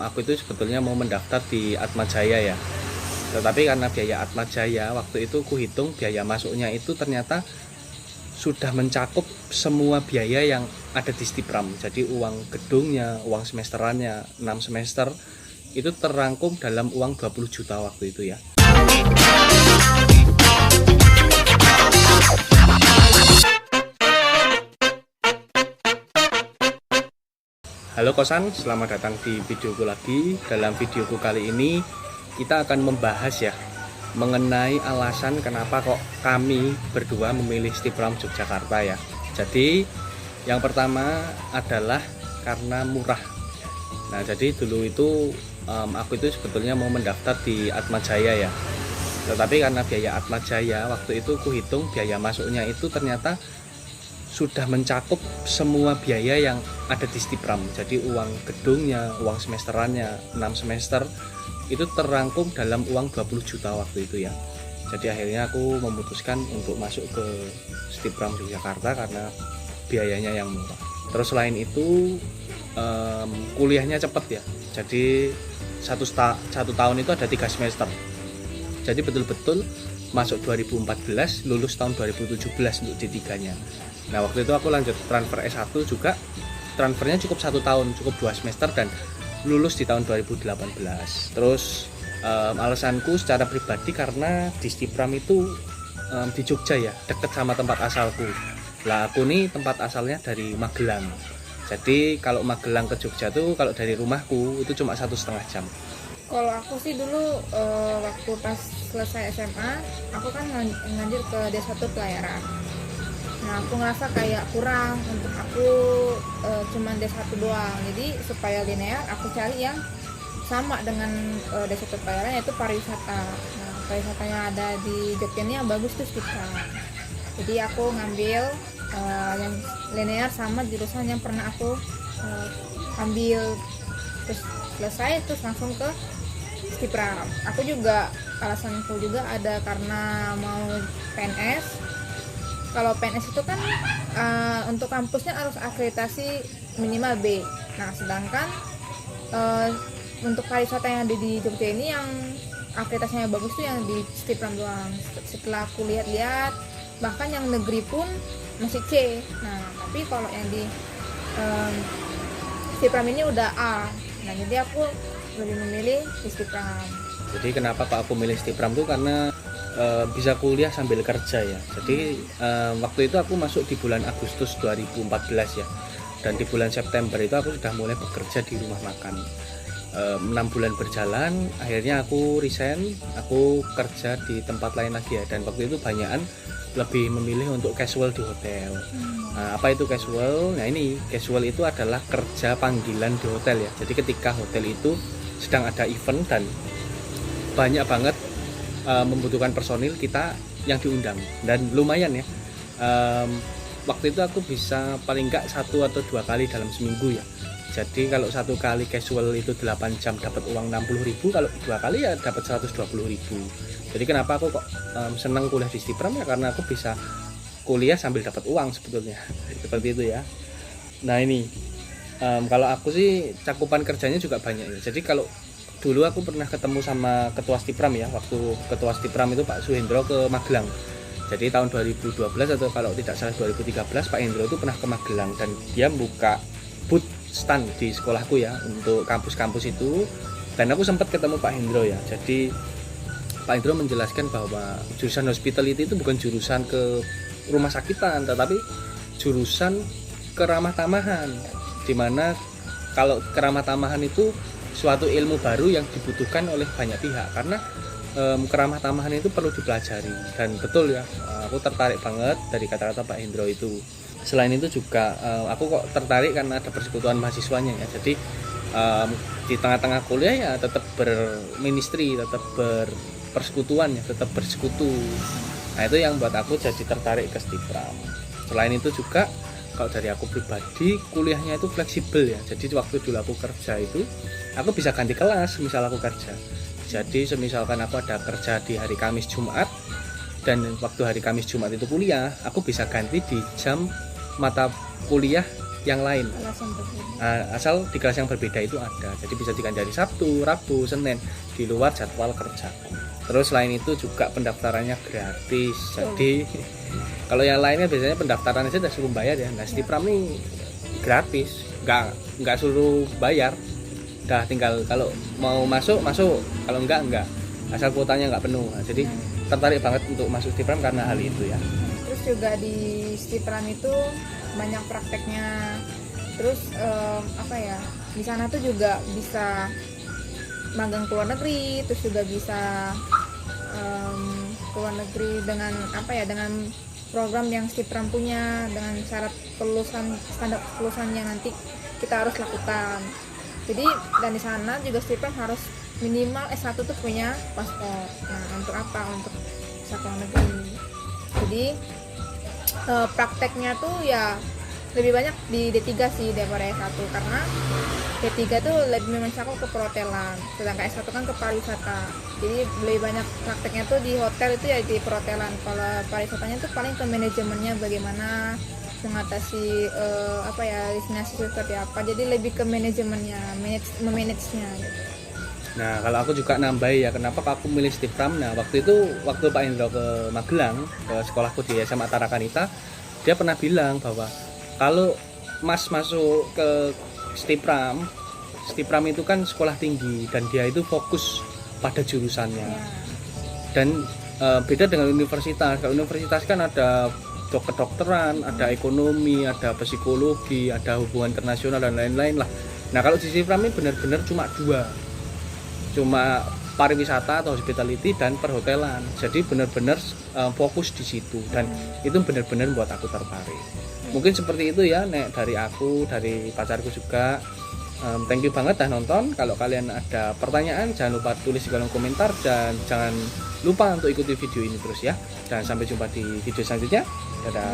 aku itu sebetulnya mau mendaftar di Atmajaya ya. Tetapi karena biaya Atmajaya waktu itu kuhitung biaya masuknya itu ternyata sudah mencakup semua biaya yang ada di Stipram. Jadi uang gedungnya, uang semesterannya, 6 semester itu terangkum dalam uang 20 juta waktu itu ya. Halo kosan, selamat datang di videoku lagi. Dalam videoku kali ini kita akan membahas ya mengenai alasan kenapa kok kami berdua memilih Stipram Yogyakarta ya. Jadi yang pertama adalah karena murah. Nah jadi dulu itu aku itu sebetulnya mau mendaftar di Atmajaya ya. Tetapi karena biaya Atmajaya waktu itu kuhitung biaya masuknya itu ternyata sudah mencakup semua biaya yang ada di Stipram. Jadi uang gedungnya, uang semesterannya, 6 semester itu terangkum dalam uang 20 juta waktu itu ya. Jadi akhirnya aku memutuskan untuk masuk ke Stipram Yogyakarta karena biayanya yang murah. Terus selain itu kuliahnya cepat ya. Jadi satu tahun itu ada 3 semester. Jadi betul-betul masuk 2014, lulus tahun 2017 untuk D3-nya. Nah waktu itu aku lanjut transfer S1 juga, transfernya cukup 1 tahun, cukup 2 semester dan lulus di tahun 2018. Terus alasanku secara pribadi karena di Stipram itu di Jogja ya, deket sama tempat asalku. Lah aku nih tempat asalnya dari Magelang. Jadi kalau Magelang ke Jogja tuh kalau dari rumahku itu cuma 1,5 jam. Kalau aku sih dulu waktu pas selesai SMA, aku kan ngajar ke D1 pelayaran. Nah aku ngerasa kayak kurang untuk aku cuman D1 doang. Jadi supaya linear aku cari yang sama dengan D1 pelayaran, yaitu pariwisata. Nah pariwisatanya ada di Jogja ini yang bagus tuh Stipram. Jadi aku ngambil yang linear sama jurusan yang pernah aku ambil. Terus selesai terus langsung ke Stipram. Aku juga alasanku juga ada karena mau PNS. Kalau PNS itu kan untuk kampusnya harus akreditasi minimal B. Nah sedangkan untuk pariwisata yang ada di Jogja ini yang akreditasinya bagus tuh yang di Stipram doang. Setelah aku lihat-lihat bahkan yang negeri pun masih C. Nah tapi kalau yang di Stipram ini udah A. Nah jadi aku lebih memilih di Stipram. Jadi kenapa Pak aku milih Stipram tuh karena bisa kuliah sambil kerja ya. Jadi waktu itu aku masuk di bulan Agustus 2014 ya. Dan di bulan September itu aku sudah mulai bekerja di rumah makan. 6 bulan berjalan, akhirnya aku resign, aku kerja di tempat lain lagi ya. Dan waktu itu banyakan lebih memilih untuk casual di hotel. Nah, apa itu casual? Nah ini casual itu adalah kerja panggilan di hotel ya. Jadi ketika hotel itu sedang ada event dan banyak banget membutuhkan personil, kita yang diundang. Dan lumayan ya, waktu itu aku bisa paling enggak 1 atau 2 kali dalam seminggu ya. Jadi kalau 1 kali casual itu 8 jam dapat uang 60.000, kalau 2 kali ya dapat 120.000. Jadi kenapa aku kok senang kuliah di Stipram ya, karena aku bisa kuliah sambil dapat uang sebetulnya. Seperti itu ya. Nah ini kalau aku sih cakupan kerjanya juga banyak ya. Jadi kalau dulu aku pernah ketemu sama ketua Stipram ya, waktu ketua Stipram itu Pak Suhendro ke Magelang. Jadi tahun 2012 atau kalau tidak salah 2013 Pak Hendro itu pernah ke Magelang dan dia buka booth stand di sekolahku ya untuk kampus-kampus itu. Dan aku sempat ketemu Pak Hendro ya. Jadi Pak Hendro menjelaskan bahwa jurusan hospitality itu bukan jurusan ke rumah sakitan, tetapi jurusan keramah tamahan, dimana kalau keramah tamahan itu suatu ilmu baru yang dibutuhkan oleh banyak pihak karena keramah tamahan itu perlu dipelajari. Dan betul ya, aku tertarik banget dari kata-kata Pak Hendro itu. Selain itu juga aku kok tertarik karena ada persekutuan mahasiswanya ya. Jadi di tengah-tengah kuliah ya tetap berministri, tetap berpersekutuan ya, tetap bersekutu. Nah itu yang buat aku jadi tertarik ke Stipram. Selain itu juga kalau dari aku pribadi kuliahnya itu fleksibel ya. Jadi waktu dulu aku kerja itu aku bisa ganti kelas misal aku kerja. Jadi semisalkan aku ada kerja di hari Kamis Jumat dan waktu hari Kamis Jumat itu kuliah, aku bisa ganti di jam mata kuliah yang lain. kelas yang berbeda. Asal di kelas yang berbeda itu ada, jadi bisa diganti dari Sabtu, Rabu, Senin di luar jadwal kerja. Terus selain itu juga pendaftarannya gratis, jadi kalau yang lainnya biasanya pendaftaran aja udah suruh bayar ya. Nah Stipram nih gratis, nggak suruh bayar, udah tinggal kalau mau masuk, kalau enggak, asal kuotanya nggak penuh. Nah, jadi tertarik banget untuk masuk Stipram karena hal itu ya. Terus juga di Stipram itu banyak prakteknya. Terus apa ya, di sana tuh juga bisa magang ke luar negeri, terus juga bisa ke luar negeri dengan apa ya, dengan program yang Stipram punya, dengan syarat kelulusan, standar kelulusan yang nanti kita harus lakukan. Jadi dan di sana juga Stipram harus minimal S1 tuh punya paspor. Nah untuk apa? Untuk bisa ke luar negeri. Jadi prakteknya tuh ya lebih banyak di D3 sih daripada S1, karena D3 tuh lebih mencakup ke perhotelan, sedangkan S1 kan ke pariwisata. Jadi lebih banyak prakteknya tuh di hotel itu ya di perhotelan. Kalau pariwisatanya tuh paling ke manajemennya, bagaimana mengatasi apa ya, destinasi seperti apa. Jadi lebih ke manajemennya, memanage-nya gitu. Nah kalau aku juga nambahi ya, kenapa aku milih Stipram. Nah waktu Pak Indro ke Magelang, ke sekolahku di SMA Tarakanita, dia pernah bilang bahwa kalau Mas masuk ke Stipram itu kan sekolah tinggi dan dia itu fokus pada jurusannya. Dan beda dengan universitas. Kalau universitas kan ada kedokteran, ada ekonomi, ada psikologi, ada hubungan internasional dan lain-lain lah. Nah kalau di Stipram ini benar-benar cuma dua, cuma pariwisata atau hospitality dan perhotelan. Jadi benar-benar fokus di situ, dan itu benar-benar buat aku tertarik. Mungkin seperti itu ya, Nek, dari aku, dari pacarku juga. Thank you banget dah nonton. Kalau kalian ada pertanyaan jangan lupa tulis di kolom komentar, dan jangan lupa untuk ikuti video ini terus ya. Dan sampai jumpa di video selanjutnya. Dadah.